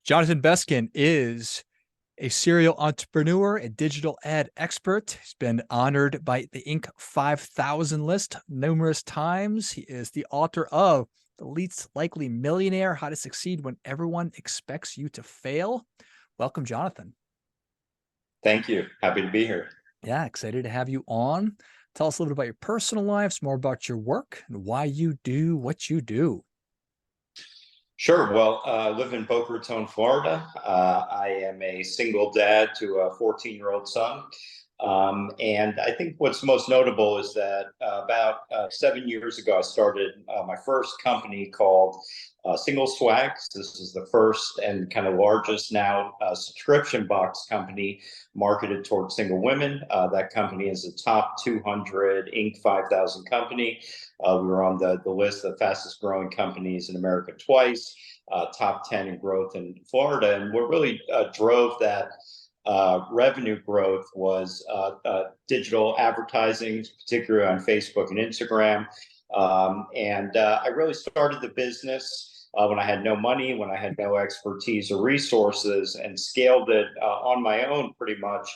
Jonathan Beskin is a serial entrepreneur and digital ad expert. He's been honored by the Inc. 5000 list numerous times. He is the author of The Least Likely Millionaire, How to Succeed When Everyone Expects You to Fail. Welcome, Jonathan. Thank you. Happy to be here. Yeah, excited to have you on. Tell us a little bit about your personal lives, more about your work, and why you do what you do. Sure. Well, I live in Boca Raton, Florida. I am a single dad to a 14-year-old son. And I think what's most notable is that about 7 years ago, I started my first company called Single Swags. This is the first and kind of largest now subscription box company marketed towards single women. That company is a top 200 Inc. 5000 company. We were on the list of fastest growing companies in America twice, top 10 in growth in Florida. And what really drove that revenue growth was digital advertising, particularly on Facebook and Instagram. And I really started the business when I had no money, when I had no expertise or resources, and scaled it on my own pretty much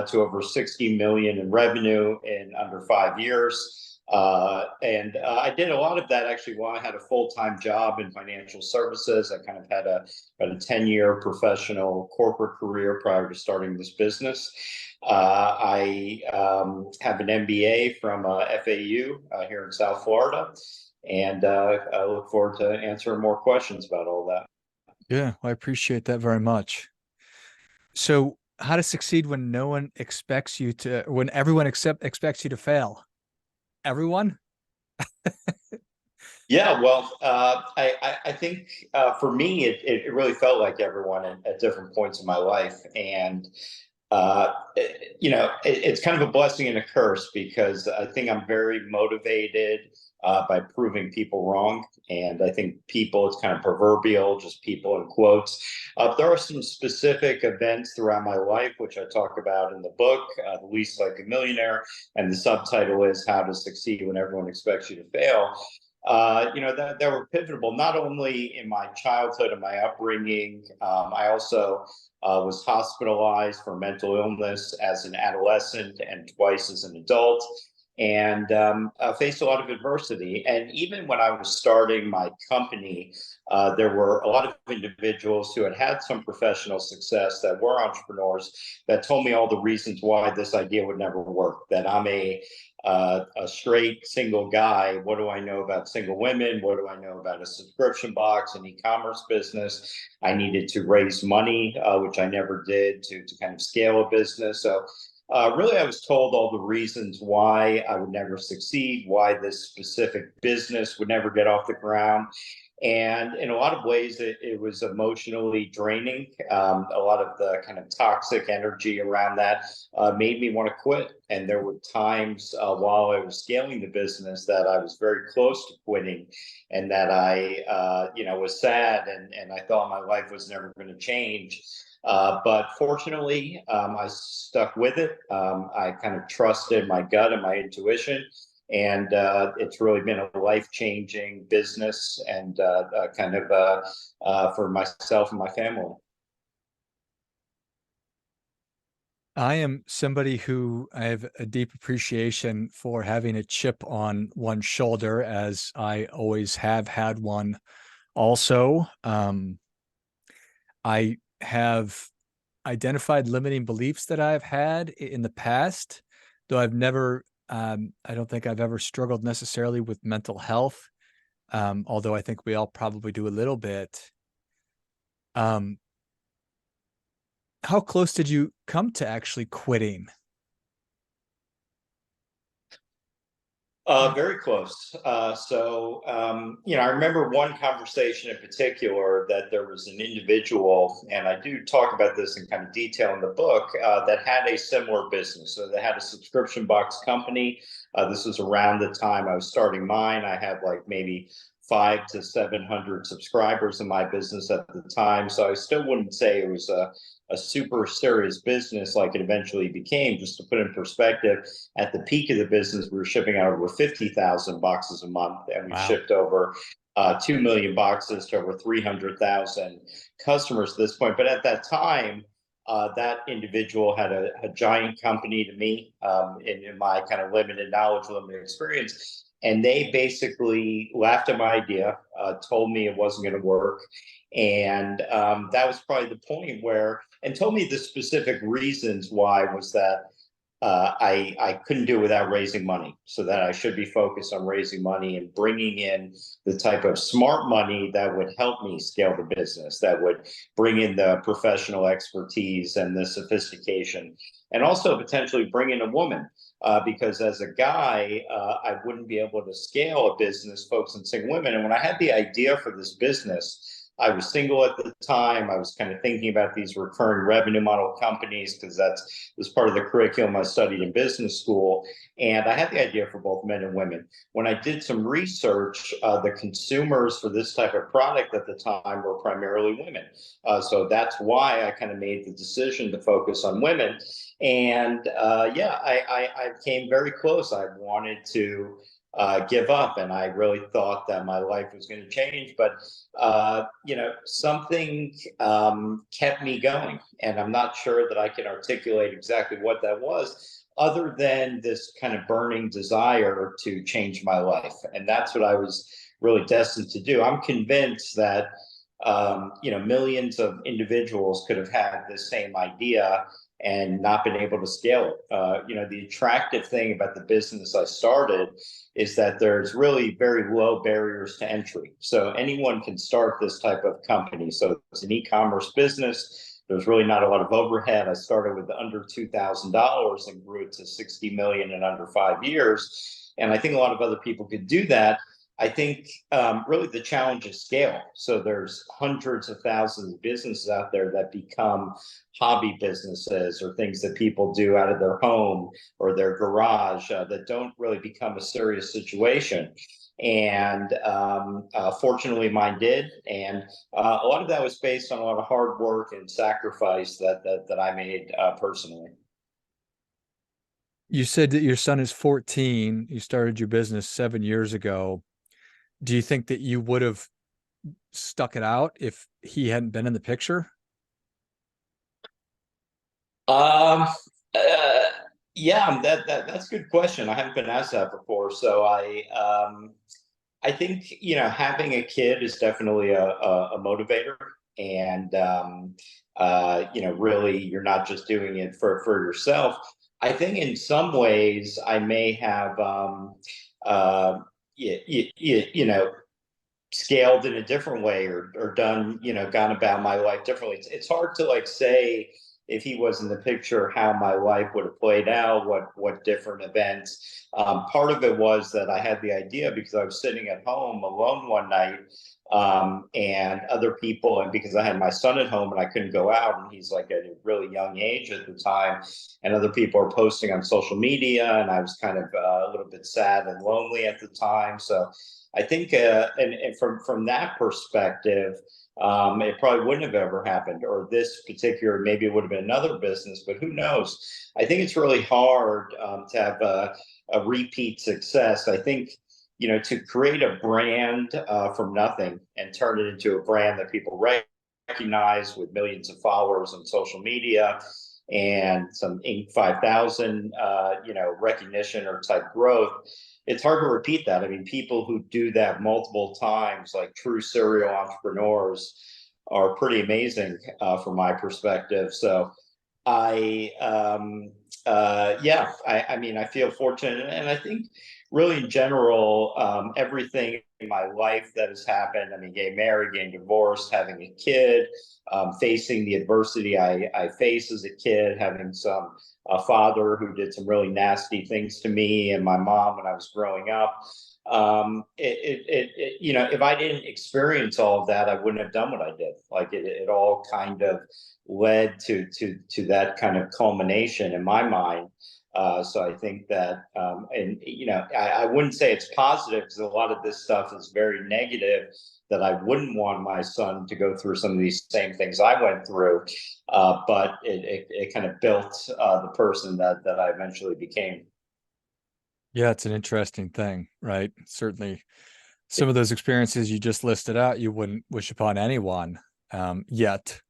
to over 60 million in revenue in under 5 years. And I did a lot of that actually while I had a full-time job in financial services. I kind of had about a 10-year professional corporate career prior to starting this business. I have an MBA from FAU here in South Florida, and I look forward to answering more questions about all that. Yeah, I appreciate that very much. So, how to succeed when no one expects you to, when everyone expects you to fail? Everyone? Yeah, well, I think for me, it really felt like everyone at different points in my life. And it's kind of a blessing and a curse because I think I'm very motivated by proving people wrong. And I think people, it's kind of proverbial, just people in quotes. There are some specific events throughout my life, which I talk about in the book, The Least Likely Millionaire. And the subtitle is How to Succeed When Everyone Expects You to Fail. That were pivotal, not only in my childhood and my upbringing. I also was hospitalized for mental illness as an adolescent and twice as an adult, and faced a lot of adversity. And even when I was starting my company, there were a lot of individuals who had some professional success that were entrepreneurs that told me all the reasons why this idea would never work, that I'm a straight single guy. What do I know about single women? What do I know about a subscription box, an e-commerce business? I needed to raise money, which I never did, to kind of scale a business. So really, I was told all the reasons why I would never succeed, why this specific business would never get off the ground. And in a lot of ways, it was emotionally draining. A lot of the kind of toxic energy around that made me want to quit. And there were times while I was scaling the business that I was very close to quitting, and that I, was sad, and I thought my life was never going to change. But fortunately, I stuck with it. I kind of trusted my gut and my intuition. And it's really been a life-changing business and for myself and my family. I am somebody who I have a deep appreciation for having a chip on one's shoulder, as I always have had one also. I have identified limiting beliefs that I've had in the past, though I've never, I don't think I've ever struggled necessarily with mental health, although I think we all probably do a little bit. Um, how close did you come to actually quitting? Very close. I remember one conversation in particular that there was an individual, and I do talk about this in kind of detail in the book, that had a similar business. So they had a subscription box company. This was around the time I was starting mine. I had like maybe 500 to 700 subscribers in my business at the time. So I still wouldn't say it was a super serious business like it eventually became. Just to put in perspective, at the peak of the business, we were shipping out over 50,000 boxes a month, and we Wow. shipped over 2 million boxes to over 300,000 customers at this point. But at that time, that individual had a giant company to me, in my kind of limited knowledge, limited experience. And they basically laughed at my idea, told me it wasn't going to work. And that was probably the point where, and told me the specific reasons why was that I couldn't do it without raising money, so that I should be focused on raising money and bringing in the type of smart money that would help me scale the business, that would bring in the professional expertise and the sophistication, and also potentially bring in a woman. Because as a guy, I wouldn't be able to scale a business focused on single women. And when I had the idea for this business, I was single at the time. I was kind of thinking about these recurring revenue model companies because that was part of the curriculum I studied in business school. And I had the idea for both men and women. When I did some research, the consumers for this type of product at the time were primarily women. So that's why I kind of made the decision to focus on women. And yeah, I came very close. I wanted to give up, and I really thought that my life was going to change. But something kept me going, and I'm not sure that I can articulate exactly what that was, other than this kind of burning desire to change my life. And that's what I was really destined to do. I'm convinced that millions of individuals could have had this same idea and not been able to scale it. The attractive thing about the business I started is that there's really very low barriers to entry. So anyone can start this type of company. So it's an e-commerce business. There's really not a lot of overhead. I started with under $2,000 and grew it to 60 million in under 5 years. And I think a lot of other people could do that. I think really the challenge is scale. So there's hundreds of thousands of businesses out there that become hobby businesses, or things that people do out of their home or their garage, that don't really become a serious situation. And fortunately mine did. And a lot of that was based on a lot of hard work and sacrifice that I made personally. You said that your son is 14. You started your business 7 years ago. Do you think that you would have stuck it out if he hadn't been in the picture? Um, yeah, that's a good question. I haven't been asked that before. So I think, having a kid is definitely a motivator. And, really, you're not just doing it for yourself. I think in some ways I may have, scaled in a different way, or done, gone about my life differently. It's hard to like say, if he was in the picture, how my life would have played out, what different events. Part of it was that I had the idea because I was sitting at home alone one night, and other people, and because I had my son at home and I couldn't go out, and he's like at a really young age at the time, and other people are posting on social media, and I was kind of a little bit sad and lonely at the time. So I think, and from that perspective, it probably wouldn't have ever happened, or this particular, maybe it would have been another business, but who knows? I think it's really hard to have a repeat success. I think, to create a brand from nothing and turn it into a brand that people recognize with millions of followers on social media and some Inc. 5000, recognition or type growth. It's hard to repeat that. I mean, people who do that multiple times, like true serial entrepreneurs, are pretty amazing from my perspective. So I mean, I feel fortunate, and I think really in general, everything in my life that has happened, I mean, getting married, getting divorced, having a kid, facing the adversity I faced as a kid, having a father who did some really nasty things to me and my mom when I was growing up. If I didn't experience all of that, I wouldn't have done what I did. Like it all kind of led to that kind of culmination in my mind. So I think that, I wouldn't say it's positive, because a lot of this stuff is very negative, that I wouldn't want my son to go through some of these same things I went through. But it kind of built the person that I eventually became. Yeah, it's an interesting thing, right? Certainly some of those experiences you just listed out, you wouldn't wish upon anyone. Yet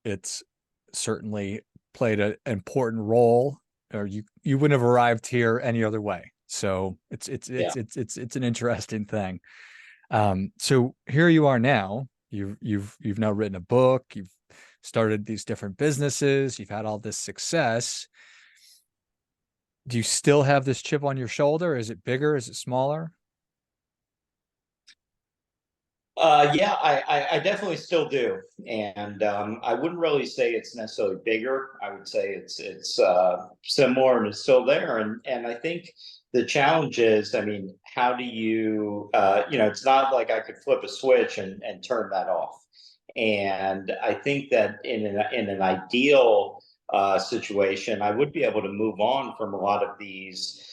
it's certainly played an important role, or you wouldn't have arrived here any other way. So Yeah. it's an interesting thing. So here you are now. You've now written a book. You've started these different businesses. You've had all this success. Do you still have this chip on your shoulder? Is it bigger? Is it smaller? Yeah, I definitely still do, and I wouldn't really say it's necessarily bigger. I would say it's similar and it's still there. And I think the challenge is, I mean, how do you it's not like I could flip a switch and turn that off. And I think that in an ideal situation, I would be able to move on from a lot of these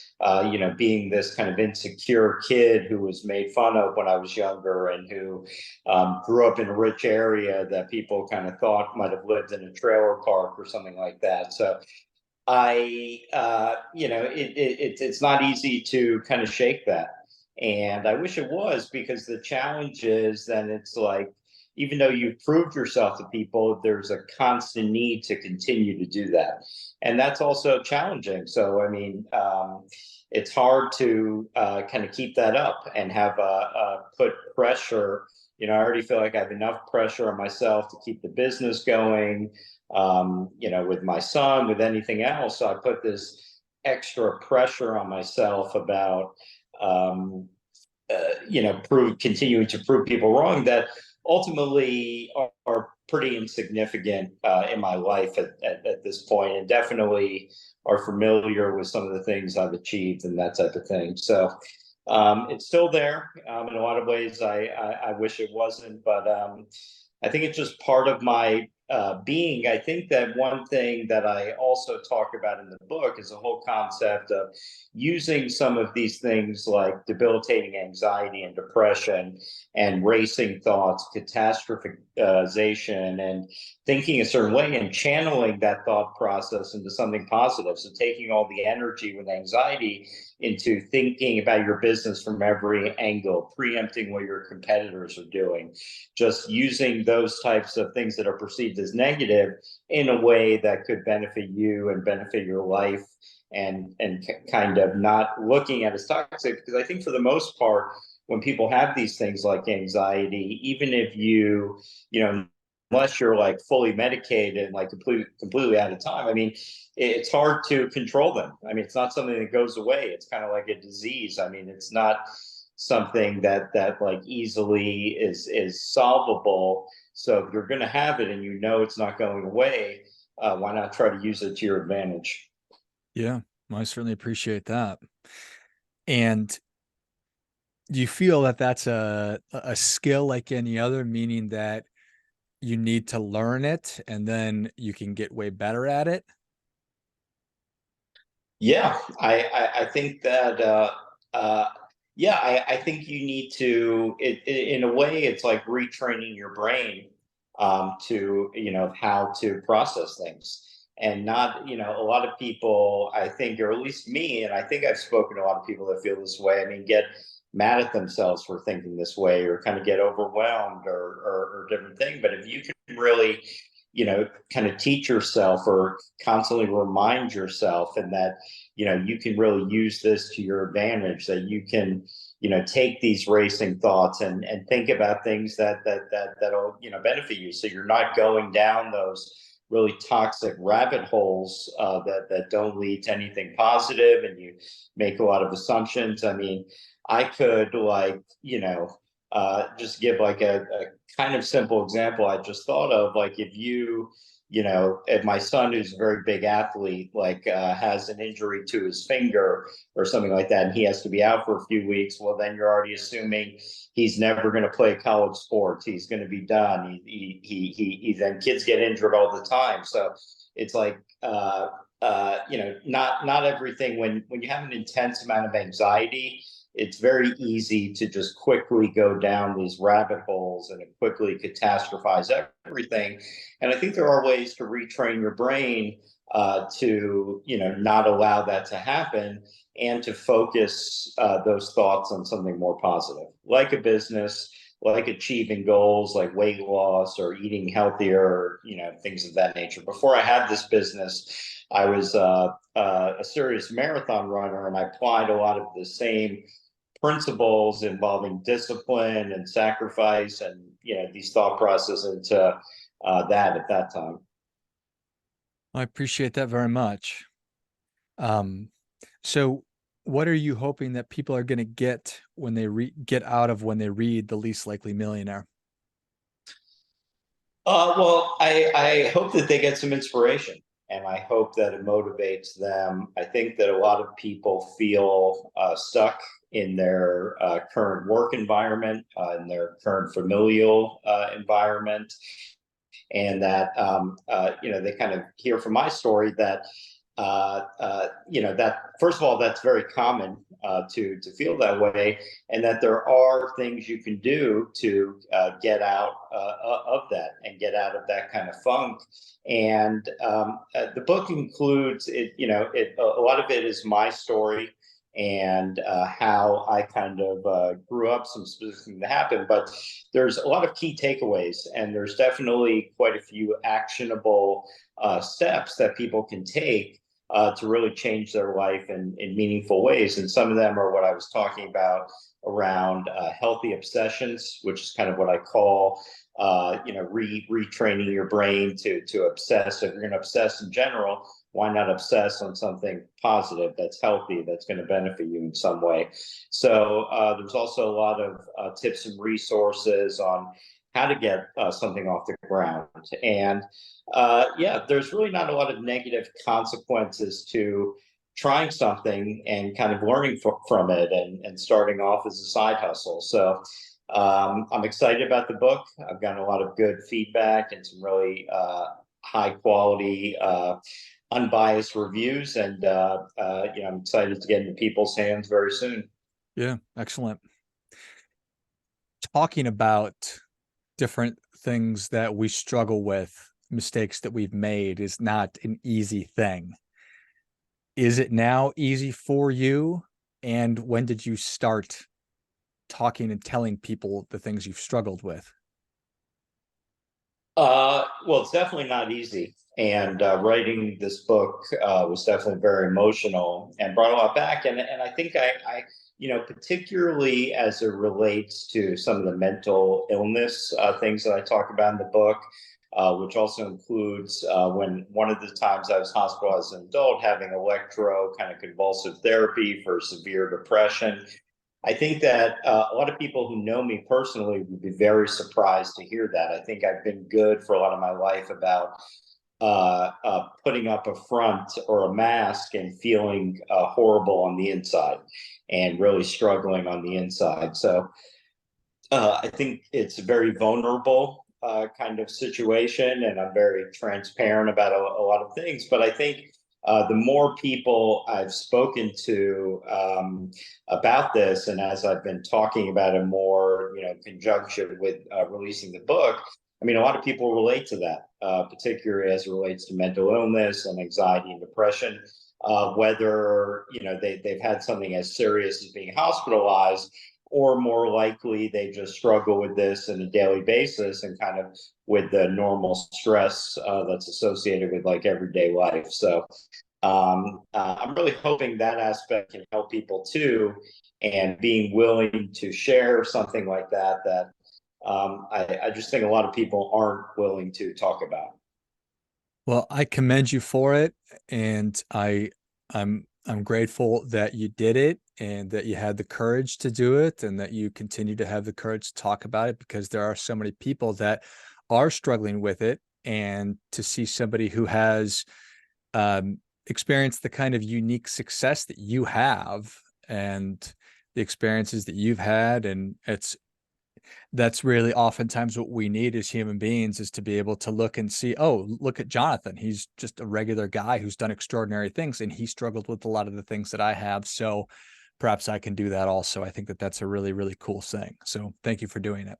being this kind of insecure kid who was made fun of when I was younger and who grew up in a rich area that people kind of thought might have lived in a trailer park or something like that. So it's not easy to kind of shake that. And I wish it was, because the challenge is then it's like, even though you've proved yourself to people, there's a constant need to continue to do that. And that's also challenging. So, I mean, it's hard to kind of keep that up and have put pressure. I already feel like I have enough pressure on myself to keep the business going, with my son, with anything else. So I put this extra pressure on myself about, continuing to prove people wrong that ultimately are pretty insignificant in my life at this point, and definitely are familiar with some of the things I've achieved and that type of thing. So it's still there. In a lot of ways, I wish it wasn't, but I think it's just part of my being. I think that one thing that I also talk about in the book is the whole concept of using some of these things like debilitating anxiety and depression and racing thoughts, catastrophization, and thinking a certain way and channeling that thought process into something positive. So taking all the energy with anxiety into thinking about your business from every angle, preempting what your competitors are doing, just using those types of things that are perceived as negative in a way that could benefit you and benefit your life, and kind of not looking at it as toxic. Because I think for the most part, when people have these things like anxiety, even if unless you're like fully medicated and like completely out of time, I mean, it's hard to control them. I mean, it's not something that goes away. It's kind of like a disease. I mean, it's not something that like easily is solvable. So if you're going to have it and it's not going away, why not try to use it to your advantage? Yeah, I certainly appreciate that. And do you feel that that's a skill like any other, meaning that you need to learn it and then you can get way better at it? Yeah, I think that uh, yeah, I think you need to in a way it's like retraining your brain to how to process things. And not, a lot of people, I think, or at least me, and I think I've spoken to a lot of people that feel this way. I mean, get mad at themselves for thinking this way, or kind of get overwhelmed, or different thing. But if you can really kind of teach yourself or constantly remind yourself, and that you can really use this to your advantage, that you can take these racing thoughts and think about things that'll benefit you, so you're not going down those really toxic rabbit holes that don't lead to anything positive, and you make a lot of assumptions. I mean, I could just give like a kind of simple example I just thought of. Like if if my son, who's a very big athlete, like has an injury to his finger or something like that, and he has to be out for a few weeks, well, then you're already assuming he's never going to play college sports. He's going to be done. Then kids get injured all the time. So it's like, not everything. When you have an intense amount of anxiety, it's very easy to just quickly go down these rabbit holes and quickly catastrophize everything. And I think there are ways to retrain your brain to, not allow that to happen, and to focus those thoughts on something more positive, like a business, like achieving goals, like weight loss or eating healthier, things of that nature. Before I had this business, I was a serious marathon runner, and I applied a lot of the same principles involving discipline and sacrifice and these thought processes into that at that time. I appreciate that very much. So what are you hoping that people are going to get when they get out of when they read The Least Likely Millionaire? Well, I hope that they get some inspiration, and I hope that it motivates them. I think that a lot of people feel stuck in their current work environment, in their current familial environment, and that they kind of hear from my story that that first of all, that's very common to feel that way, and that there are things you can do to get out of that and get out of that kind of funk. And the book includes it. A lot of it is my story and how I kind of grew up, some specific things that happened. But there's a lot of key takeaways, and there's definitely quite a few actionable steps that people can take to really change their life in meaningful ways. And some of them are what I was talking about around healthy obsessions, which is kind of what I call, retraining your brain to obsess. If you're going to obsess in general, why not obsess on something positive that's healthy, that's going to benefit you in some way? So there's also a lot of tips and resources on how to get something off the ground. And there's really not a lot of negative consequences to trying something and kind of learning from it, and starting off as a side hustle. So I'm excited about the book. I've gotten a lot of good feedback and some really high quality, unbiased reviews, and I'm excited to get into people's hands very soon. Yeah, excellent. Talking about different things that we struggle with, mistakes that we've made, is not an easy thing. Is it now easy for you? And when did you start talking and telling people the things you've struggled with? Well, it's definitely not easy. And writing this book was definitely very emotional and brought a lot back. And I think particularly as it relates to some of the mental illness things that I talk about in the book, which also includes when one of the times I was hospitalized as an adult, having electro kind of convulsive therapy for severe depression. I think that a lot of people who know me personally would be very surprised to hear that. I think I've been good for a lot of my life about putting up a front or a mask and feeling horrible on the inside, and really struggling on the inside. So I think it's a very vulnerable kind of situation, and I'm very transparent about a lot of things. But I think the more people I've spoken to about this, and as I've been talking about it more, in conjunction with releasing the book, I mean, a lot of people relate to that, particularly as it relates to mental illness and anxiety and depression. Whether they've had something as serious as being hospitalized, or more likely they just struggle with this on a daily basis and kind of with the normal stress that's associated with like everyday life. So I'm really hoping that aspect can help people too, and being willing to share something like that I just think a lot of people aren't willing to talk about. Well, I commend you for it, and I'm grateful that you did it and that you had the courage to do it and that you continue to have the courage to talk about it, because there are so many people that are struggling with it. And to see somebody who has experienced the kind of unique success that you have, and the experiences that you've had, and that's really oftentimes what we need as human beings, is to be able to look and see, oh, look at Jonathan. He's just a regular guy who's done extraordinary things, and he struggled with a lot of the things that I have. So perhaps I can do that also. I think that that's a really, really cool thing. So thank you for doing it.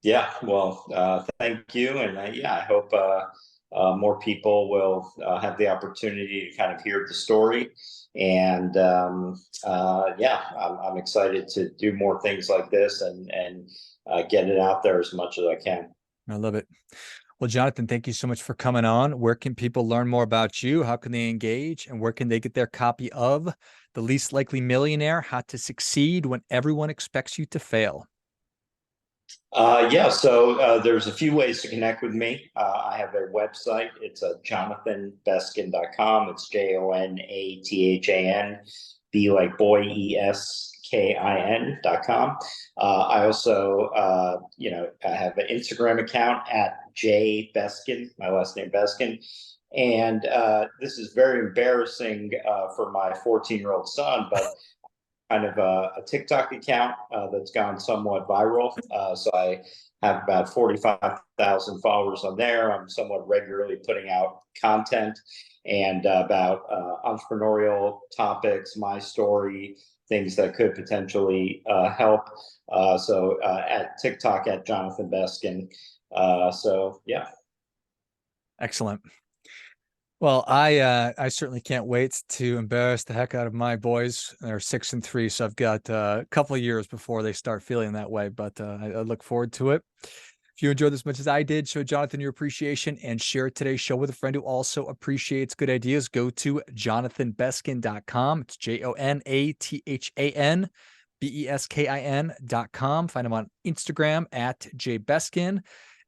Yeah, well, thank you, and yeah, I hope more people will have the opportunity to kind of hear the story. And yeah, I'm excited to do more things like this and get it out there as much as I can. I love it. Well, Jonathan, thank you so much for coming on. Where can people learn more about you? How can they engage? And where can they get their copy of The Least Likely Millionaire: How to Succeed When Everyone Expects You to Fail? Yeah, so there's a few ways to connect with me. I have a website. It's jonathanbeskin.com. It's JONATHAN, B like boy, ESKIN.com. I also, I have an Instagram account at jbeskin, my last name Beskin. And this is very embarrassing for my 14-year-old son, but kind of a TikTok account that's gone somewhat viral. So I have about 45,000 followers on there. I'm somewhat regularly putting out content and about entrepreneurial topics, my story, things that could potentially help. So at TikTok at Jonathan Beskin. So yeah. Excellent. Well, I certainly can't wait to embarrass the heck out of my boys. They're 6 and 3, so I've got a couple of years before they start feeling that way. But I look forward to it. If you enjoyed this as much as I did, show Jonathan your appreciation and share today's show with a friend who also appreciates good ideas. Go to jonathanbeskin.com. It's JONATHANBESKIN.com. Find him on Instagram at jbeskin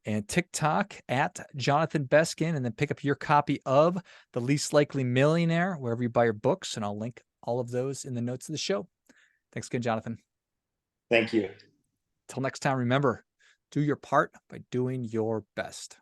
and TikTok at Jonathan Beskin, and then pick up your copy of The Least Likely Millionaire wherever you buy your books, and I'll link all of those in the notes of the show. Thanks again, Jonathan. Thank you. Till next time, remember, do your part by doing your best.